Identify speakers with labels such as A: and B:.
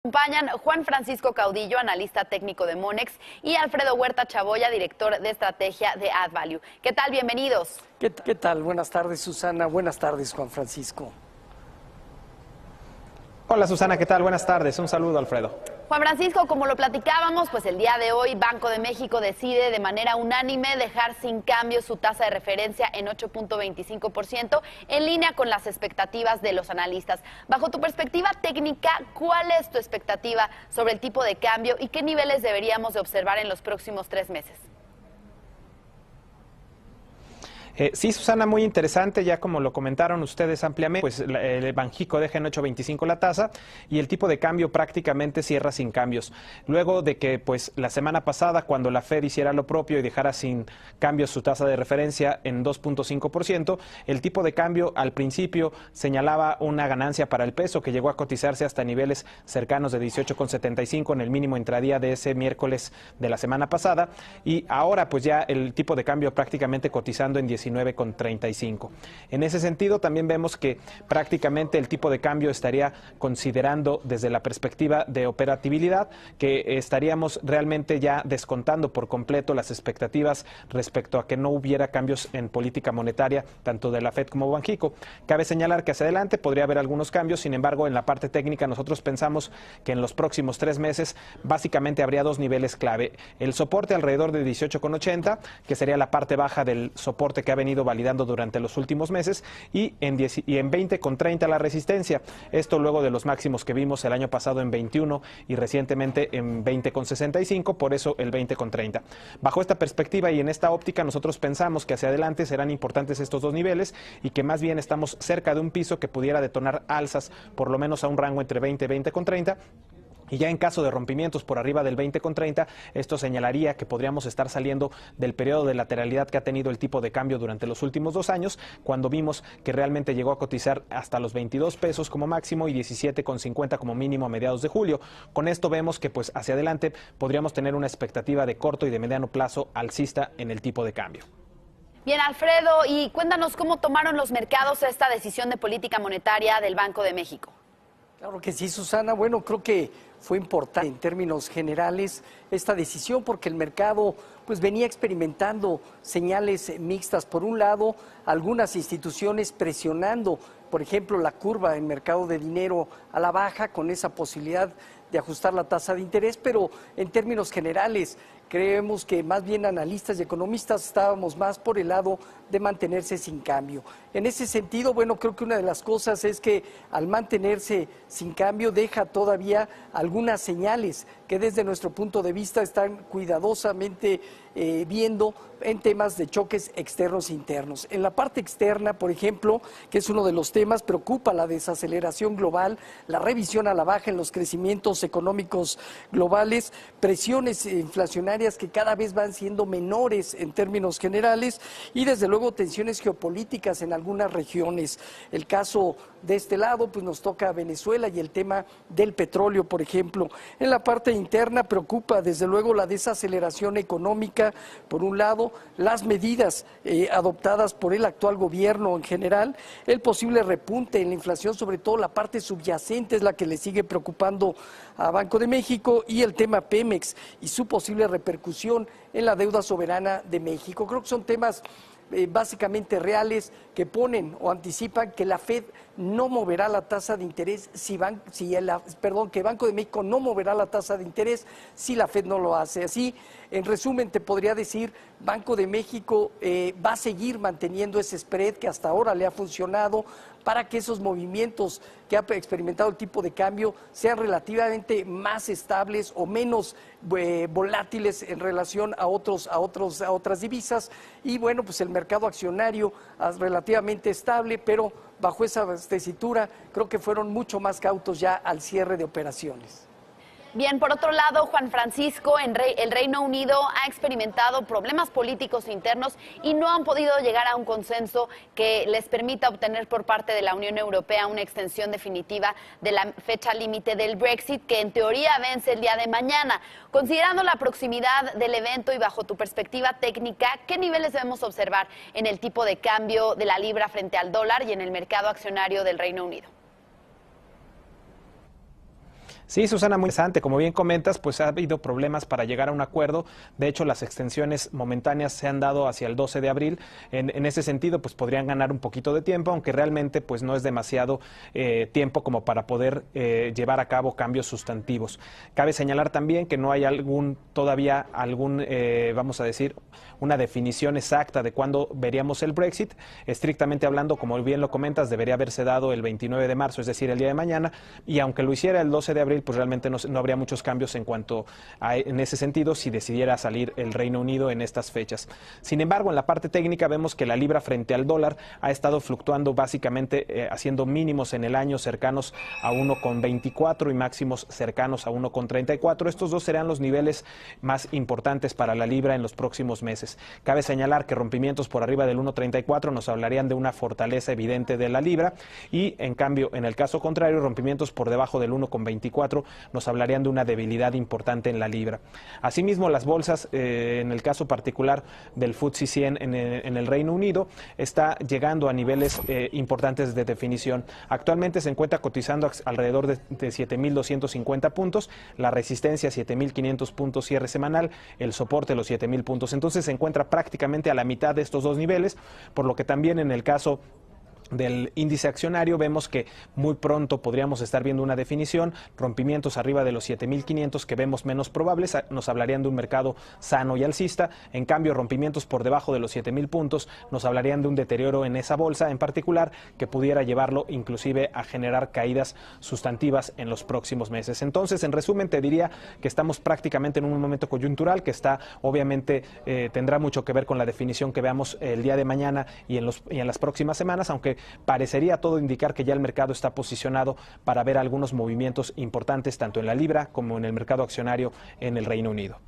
A: Acompañan Juan Francisco Caudillo, analista técnico de Monex, y Alfredo Huerta Chaboya, director de estrategia de AddValue. ¿Qué tal? Bienvenidos.
B: ¿Qué tal? Buenas tardes, Susana. Buenas tardes, Juan Francisco.
C: Hola, Susana. ¿Qué tal? Buenas tardes. Un saludo, Alfredo.
A: Juan Francisco, como lo platicábamos, pues el día de hoy Banco de México decide de manera unánime dejar sin cambio su tasa de referencia en 8.25%, en línea con las expectativas de los analistas. Bajo tu perspectiva técnica, ¿cuál es tu expectativa sobre el tipo de cambio y qué niveles deberíamos de observar en los próximos 3 meses?
C: Sí, Susana, muy interesante, ya como lo comentaron ustedes ampliamente, pues el Banjico deja en 8.25 la tasa y el tipo de cambio prácticamente cierra sin cambios. Luego de que pues la semana pasada, cuando la Fed hiciera lo propio y dejara sin cambios su tasa de referencia en 2.5%, el tipo de cambio al principio señalaba una ganancia para el peso que llegó a cotizarse hasta niveles cercanos de 18.75 en el mínimo intradía de ese miércoles de la semana pasada, y ahora pues ya el tipo de cambio prácticamente cotizando en 19.35. En ese sentido, también vemos que prácticamente el tipo de cambio estaría considerando desde la perspectiva de operatividad que estaríamos realmente ya descontando por completo las expectativas respecto a que no hubiera cambios en política monetaria tanto de la Fed como Banjico. Cabe señalar que hacia adelante podría haber algunos cambios, sin embargo, en la parte técnica nosotros pensamos que en los próximos 3 meses básicamente habría 2 niveles clave. El soporte alrededor de 18.80, que sería la parte baja del soporte que ha venido validando durante los últimos meses, y en 20.30 la resistencia. Esto luego de los máximos que vimos el año pasado en 21 y recientemente en 20.65, por eso el 20.30. Bajo esta perspectiva y en esta óptica, nosotros pensamos que hacia adelante serán importantes estos 2 niveles y que más bien estamos cerca de un piso que pudiera detonar alzas por lo menos a un rango entre 20 y 20.30. Y ya en caso de rompimientos por arriba del 20.30, esto señalaría que podríamos estar saliendo del periodo de lateralidad que ha tenido el tipo de cambio durante los últimos 2 años, cuando vimos que realmente llegó a cotizar hasta los 22 pesos como máximo y 17.50 como mínimo a mediados de julio. Con esto vemos que pues hacia adelante podríamos tener una expectativa de corto y de mediano plazo alcista en el tipo de cambio.
A: Bien, Alfredo, y cuéntanos cómo tomaron los mercados esta decisión de política monetaria del Banco de México.
B: Claro que sí, Susana. Bueno, creo que fue importante en términos generales esta decisión porque el mercado pues venía experimentando señales mixtas. Por un lado, algunas instituciones presionando, por ejemplo, la curva en mercado de dinero a la baja con esa posibilidad de ajustar la tasa de interés, pero en términos generales creemos que más bien analistas y economistas estábamos más por el lado de mantenerse sin cambio. En ese sentido, bueno, creo que una de las cosas es que al mantenerse sin cambio deja todavía algunas señales que desde nuestro punto de vista están cuidadosamente viendo en temas de choques externos e internos. En la parte externa, por ejemplo, que es uno de los temas, preocupa la desaceleración global, la revisión a la baja en los crecimientos económicos globales, presiones inflacionarias que cada vez van siendo menores en términos generales y desde luego tensiones geopolíticas en algunas regiones. El caso de este lado pues nos toca a Venezuela y el tema del petróleo, por ejemplo. En la parte interna preocupa desde luego la desaceleración económica, por un lado, las medidas adoptadas por el actual gobierno en general, el posible repunte en la inflación, sobre todo la parte subyacente es la que le sigue preocupando a Banco de México, y el tema Pemex y su posible repercusión en la deuda soberana de México. Creo que son temas básicamente reales que ponen o anticipan que la Fed no moverá la tasa de interés que Banco de México no moverá la tasa de interés si la Fed no lo hace. Así, en resumen, te podría decir, Banco de México va a seguir manteniendo ese spread que hasta ahora le ha funcionado para que esos movimientos que ha experimentado el tipo de cambio sean relativamente más estables o menos volátiles en relación a otras divisas. Y bueno, pues el mercado accionario es relativamente estable, pero bajo esa tesitura creo que fueron mucho más cautos ya al cierre de operaciones.
A: Bien, por otro lado, Juan Francisco, el Reino Unido ha experimentado problemas políticos internos y no han podido llegar a un consenso que les permita obtener por parte de la Unión Europea una extensión definitiva de la fecha límite del Brexit, que en teoría vence el día de mañana. Considerando la proximidad del evento y bajo tu perspectiva técnica, ¿qué niveles debemos observar en el tipo de cambio de la libra frente al dólar y en el mercado accionario del Reino Unido?
C: Sí, Susana, muy interesante. Como bien comentas, pues ha habido problemas para llegar a un acuerdo. De hecho, las extensiones momentáneas se han dado hacia el 12 de abril. En ese sentido, pues podrían ganar un poquito de tiempo, aunque realmente pues no es demasiado tiempo como para poder llevar a cabo cambios sustantivos. Cabe señalar también que no hay todavía vamos a decir, una definición exacta de cuándo veríamos el Brexit. Estrictamente hablando, como bien lo comentas, debería haberse dado el 29 de marzo, es decir, el día de mañana, y aunque lo hiciera el 12 de abril, pues realmente no habría muchos cambios en ese sentido si decidiera salir el Reino Unido en estas fechas. Sin embargo, en la parte técnica vemos que la libra frente al dólar ha estado fluctuando básicamente haciendo mínimos en el año cercanos a 1,24 y máximos cercanos a 1,34. Estos dos serán los niveles más importantes para la libra en los próximos meses. Cabe señalar que rompimientos por arriba del 1,34 nos hablarían de una fortaleza evidente de la libra y, en cambio, en el caso contrario, rompimientos por debajo del 1,24 nos hablarían de una debilidad importante en la libra. Asimismo, las bolsas, en el caso particular del FTSE 100 en el Reino Unido, está llegando a niveles importantes de definición. Actualmente se encuentra cotizando alrededor de 7.250 puntos, la resistencia 7.500 puntos cierre semanal, el soporte los 7.000 puntos. Entonces se encuentra prácticamente a la mitad de estos dos niveles, por lo que también en el caso del índice accionario vemos que muy pronto podríamos estar viendo una definición, rompimientos arriba de los 7.500 que vemos menos probables, nos hablarían de un mercado sano y alcista. En cambio, rompimientos por debajo de los 7.000 puntos nos hablarían de un deterioro en esa bolsa en particular que pudiera llevarlo inclusive a generar caídas sustantivas en los próximos meses. Entonces, en resumen, te diría que estamos prácticamente en un momento coyuntural que obviamente tendrá mucho que ver con la definición que veamos el día de mañana y en las próximas semanas, aunque parecería todo indicar que ya el mercado está posicionado para ver algunos movimientos importantes tanto en la libra como en el mercado accionario en el Reino Unido.